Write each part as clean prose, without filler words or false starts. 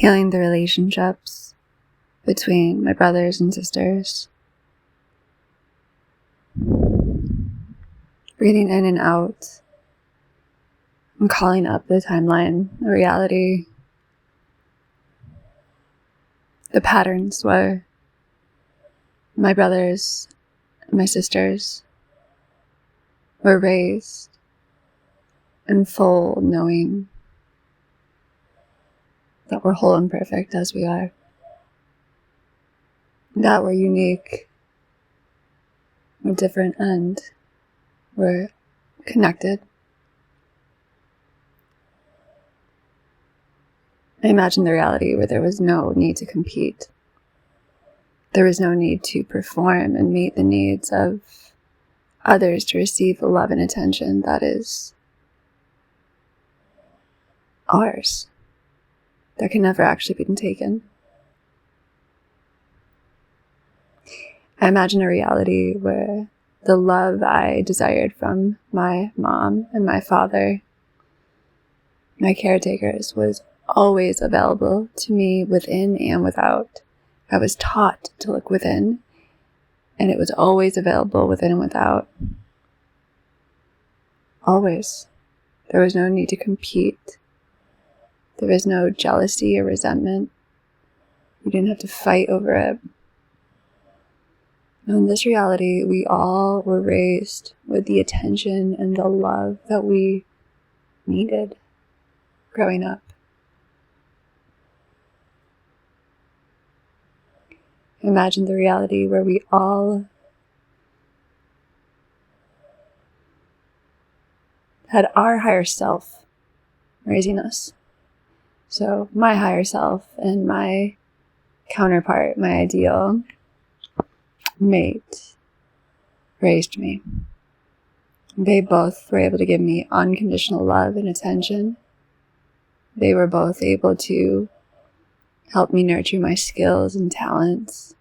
healing the relationships between my brothers and sisters. Breathing in and out. I'm calling up the timeline, the reality, the patterns where my brothers and my sisters were raised in full knowing that we're whole and perfect as we are, that we're unique, we're different, and we're connected. I imagine the reality where there was no need to compete. There was no need to perform and meet the needs of others to receive the love and attention that is ours, that can never actually be taken. I imagine a reality where the love I desired from my mom and my father, my caretakers, was always available to me within and without. I was taught to look within, and it was always available within and without. Always. There was no need to compete. There was no jealousy or resentment. We didn't have to fight over it. In this reality, we all were raised with the attention and the love that we needed growing up. Imagine the reality where we all had our higher self raising us. So my higher self and my counterpart, my ideal mate, raised me. They both were able to give me unconditional love and attention. They were both able to help me nurture my skills and talents.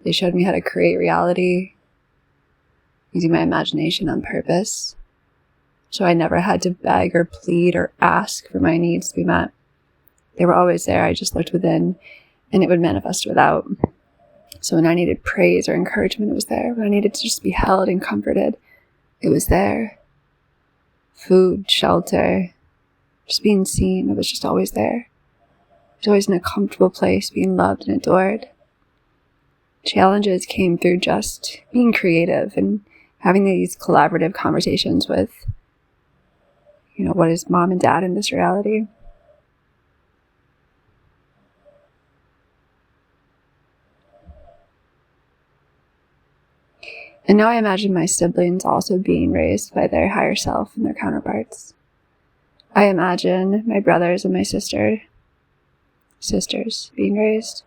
They showed me how to create reality using my imagination on purpose. So I never had to beg or plead or ask for my needs to be met. They were always there. I just looked within and it would manifest without. So when I needed praise or encouragement, it was there. When I needed to just be held and comforted, it was there. Food, shelter, just being seen, it was just always there. I was always in a comfortable place, being loved and adored. Challenges came through just being creative and having these collaborative conversations with, what is mom and dad in this reality? And now I imagine my siblings also being raised by their higher self and their counterparts. I imagine my brothers and my sisters being raised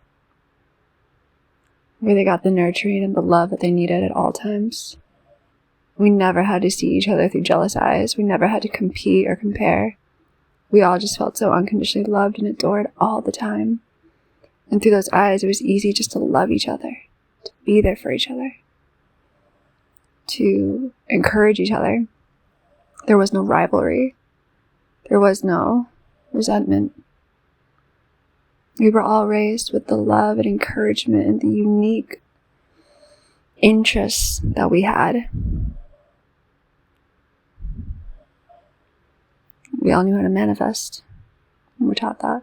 where they got the nurturing and the love that they needed at all times. We never had to see each other through jealous eyes. We never had to compete or compare. We all just felt so unconditionally loved and adored all the time. And through those eyes, it was easy just to love each other, to be there for each other, to encourage each other. There was no rivalry. There was no resentment. We were all raised with the love and encouragement and the unique interests that we had. We all knew how to manifest, and we're taught that.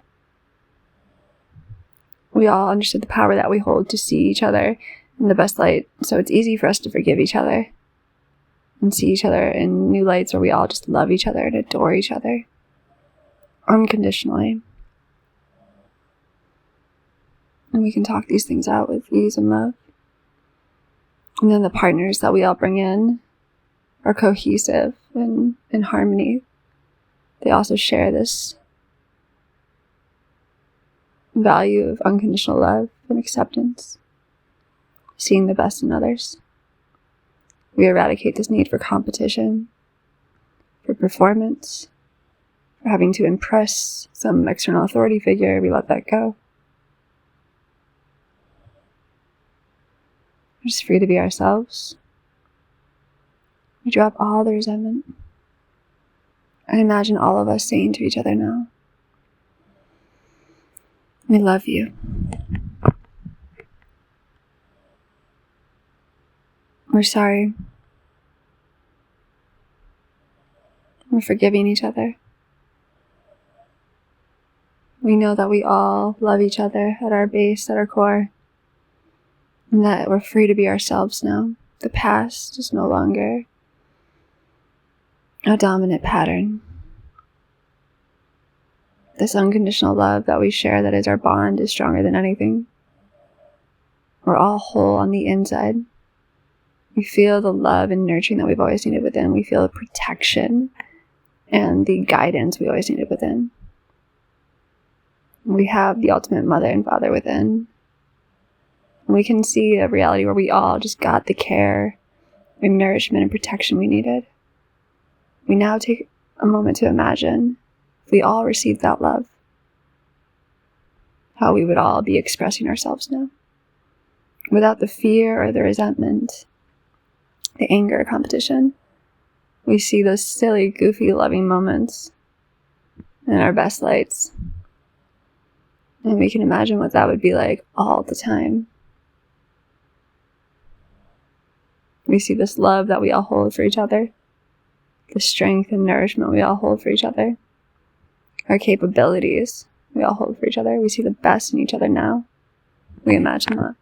We all understood the power that we hold to see each other in the best light, so it's easy for us to forgive each other and see each other in new lights where we all just love each other and adore each other unconditionally. And we can talk these things out with ease and love. And then the partners that we all bring in are cohesive and in harmony. They also share this value of unconditional love and acceptance, seeing the best in others. We eradicate this need for competition, for performance, for having to impress some external authority figure. We let that go. We're just free to be ourselves. We drop all the resentment. I imagine all of us saying to each other now, We love you. We're sorry. We're forgiving each other. We know that we all love each other at our base, at our core, and that we're free to be ourselves now. The past is no longer a dominant pattern. This unconditional love that we share, that is our bond, is stronger than anything. We're all whole on the inside. We feel the love and nurturing that we've always needed within. We feel the protection and the guidance we always needed within. We have the ultimate mother and father within. And we can see a reality where we all just got the care and nourishment and protection we needed. We now take a moment to imagine if we all received that love, how we would all be expressing ourselves now, without the fear or the resentment, the anger or competition. We see those silly, goofy, loving moments in our best lights. And we can imagine what that would be like all the time. We see this love that we all hold for each other, the strength and nourishment we all hold for each other, our capabilities we all hold for each other. We see the best in each other now. We imagine that.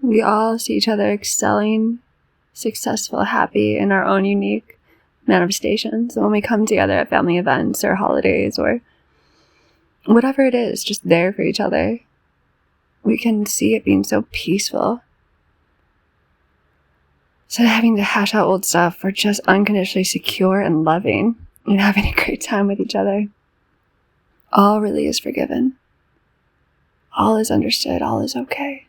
We all see each other excelling, successful, happy in our own unique manifestations. And when we come together at family events or holidays or whatever it is, just there for each other, we can see it being so peaceful. Instead of having to hash out old stuff, we're just unconditionally secure and loving and having a great time with each other. All really is forgiven. All is understood. All is okay.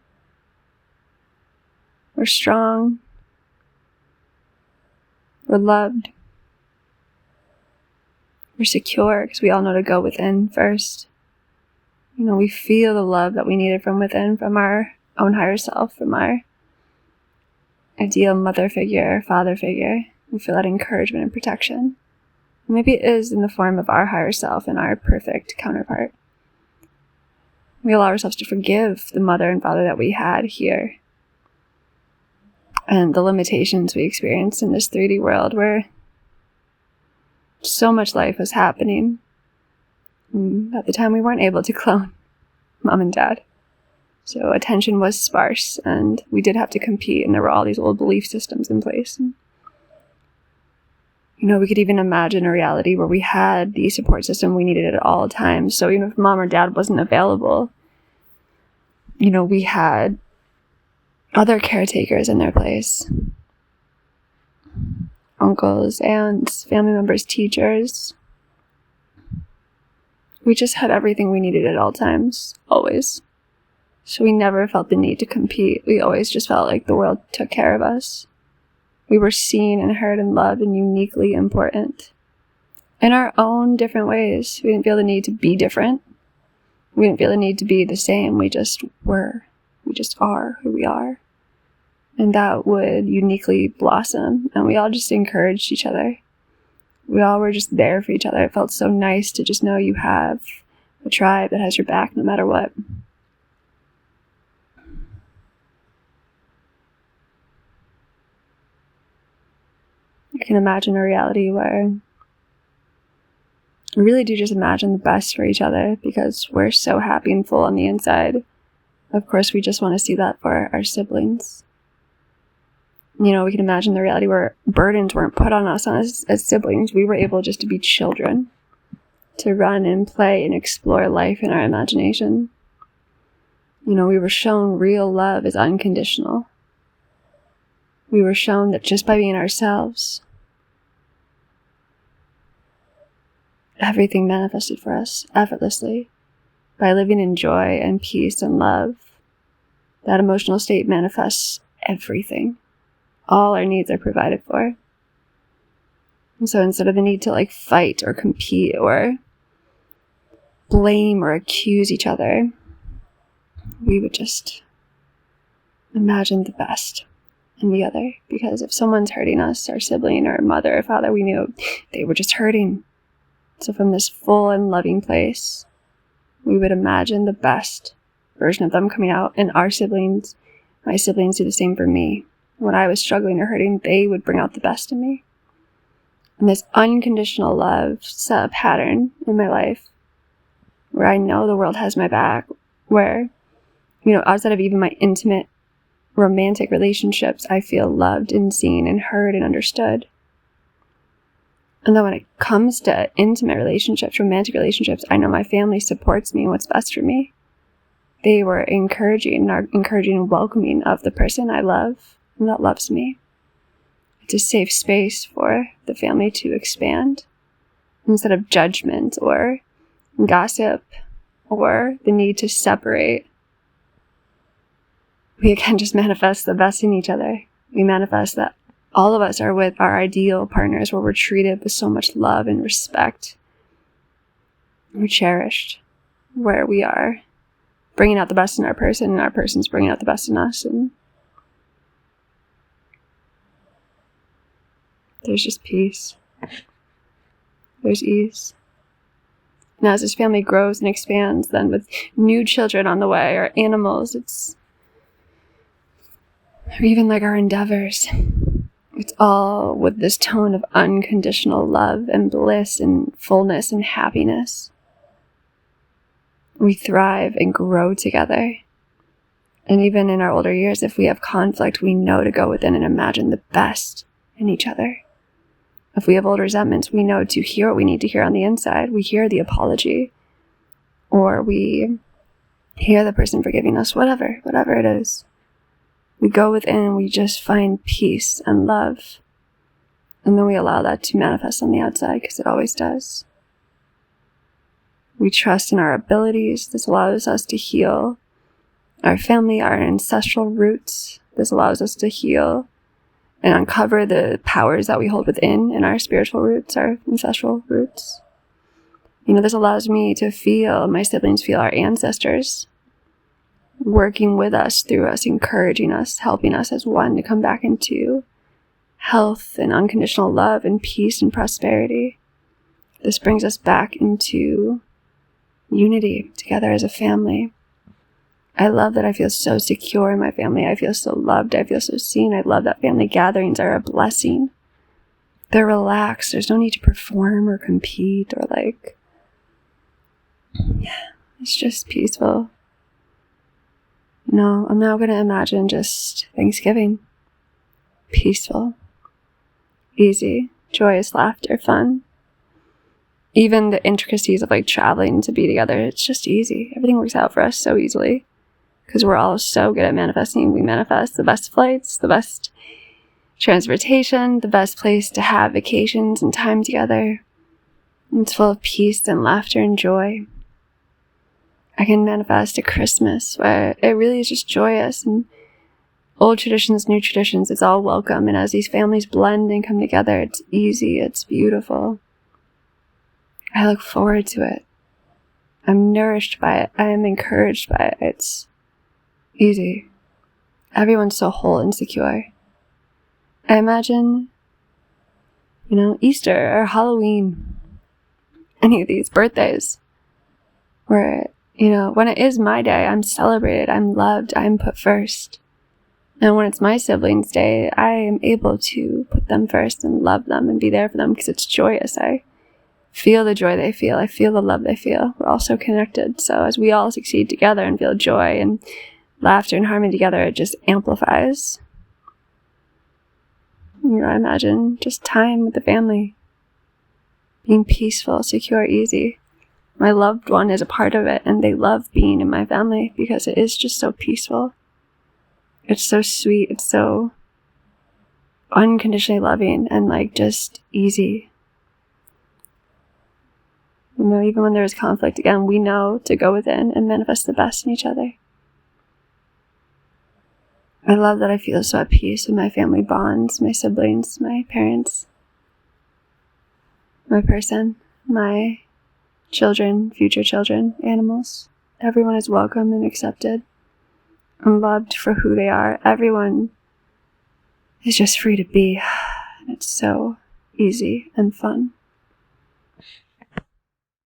We're strong. We're loved. We're secure because we all know to go within first. We feel the love that we needed from within, from our own higher self, from our ideal mother figure, father figure. We feel that encouragement and protection. Maybe it is in the form of our higher self and our perfect counterpart. We allow ourselves to forgive the mother and father that we had here, and the limitations we experienced in this 3D world where so much life was happening. At the time, we weren't able to clone mom and dad. So attention was sparse, and we did have to compete, and there were all these old belief systems in place. We could even imagine a reality where we had the support system we needed at all times. So even if mom or dad wasn't available, we had other caretakers in their place. Uncles, aunts, family members, teachers. We just had everything we needed at all times, always. So we never felt the need to compete. We always just felt like the world took care of us. We were seen and heard and loved and uniquely important. In our own different ways. We didn't feel the need to be different. We didn't feel the need to be the same. We just were. We just are who we are. And that would uniquely blossom. And we all just encouraged each other. We all were just there for each other. It felt so nice to just know you have a tribe that has your back no matter what. I can imagine a reality where we really do just imagine the best for each other because we're so happy and full on the inside. Of course, we just want to see that for our siblings. We can imagine the reality where burdens weren't put on us as siblings. We were able just to be children, to run and play and explore life in our imagination. We were shown real love is unconditional. We were shown that just by being ourselves, everything manifested for us effortlessly by living in joy and peace and love. That emotional state manifests everything. All our needs are provided for. And so instead of the need to like fight or compete or blame or accuse each other, we would just imagine the best in the other. Because if someone's hurting us, our sibling or mother or father, we knew they were just hurting. So from this full and loving place, we would imagine the best version of them coming out. And our siblings, my siblings, do the same for me. When I was struggling or hurting, they would bring out the best in me. And this unconditional love set a pattern in my life where I know the world has my back, where, outside of even my intimate romantic relationships, I feel loved and seen and heard and understood. And then when it comes to intimate relationships, romantic relationships, I know my family supports me and what's best for me. They were encouraging and welcoming of the person I love and that loves me. It's a safe space for the family to expand instead of judgment or gossip or the need to separate. We can just manifest the best in each other. We manifest that all of us are with our ideal partners where we're treated with so much love and respect. We're cherished, where we are bringing out the best in our person and our person's bringing out the best in us. And there's just peace. There's ease. And as this family grows and expands, then with new children on the way or animals, or even like our endeavors, it's all with this tone of unconditional love and bliss and fullness and happiness. We thrive and grow together. And even in our older years, if we have conflict, we know to go within and imagine the best in each other. If we have old resentments, we know to hear what we need to hear on the inside. We hear the apology, or we hear the person forgiving us, whatever it is. We go within and we just find peace and love. And then we allow that to manifest on the outside, because it always does. We trust in our abilities. This allows us to heal our family, our ancestral roots. This allows us to heal and uncover the powers that we hold within in our spiritual roots, our ancestral roots. This allows me to feel, my siblings feel our ancestors working with us, through us, encouraging us, helping us as one to come back into health and unconditional love and peace and prosperity. This brings us back into unity together as a family. I love that I feel so secure in my family. I feel so loved. I feel so seen. I love that family gatherings are a blessing. They're relaxed. There's no need to perform or compete or it's just peaceful. I'm now going to imagine just Thanksgiving. Peaceful, easy, joyous laughter, fun. Even the intricacies of traveling to be together, it's just easy. Everything works out for us so easily because we're all so good at manifesting. We manifest the best flights, the best transportation, the best place to have vacations and time together. It's full of peace and laughter and joy. I can manifest a Christmas where it really is just joyous, and old traditions, new traditions, it's all welcome. And as these families blend and come together, it's easy, it's beautiful. I look forward to it. I'm nourished by it. I am encouraged by it. It's easy. Everyone's so whole and secure. I imagine, Easter or Halloween, any of these birthdays, where, when it is my day, I'm celebrated, I'm loved, I'm put first. And when it's my siblings' day, I am able to put them first and love them and be there for them because it's joyous. I feel the joy they feel. I feel the love they feel. We're all so connected. So as we all succeed together and feel joy and laughter and harmony together, it just amplifies. I imagine just time with the family. Being peaceful, secure, easy. My loved one is a part of it, and they love being in my family because it is just so peaceful. It's so sweet. It's so unconditionally loving and just easy. You know, even when there is conflict, again, we know to go within and manifest the best in each other. I love that I feel so at peace with my family bonds, my siblings, my parents, my person, my children, future children, animals. Everyone is welcome and accepted and loved for who they are. Everyone is just free to be. And it's so easy and fun.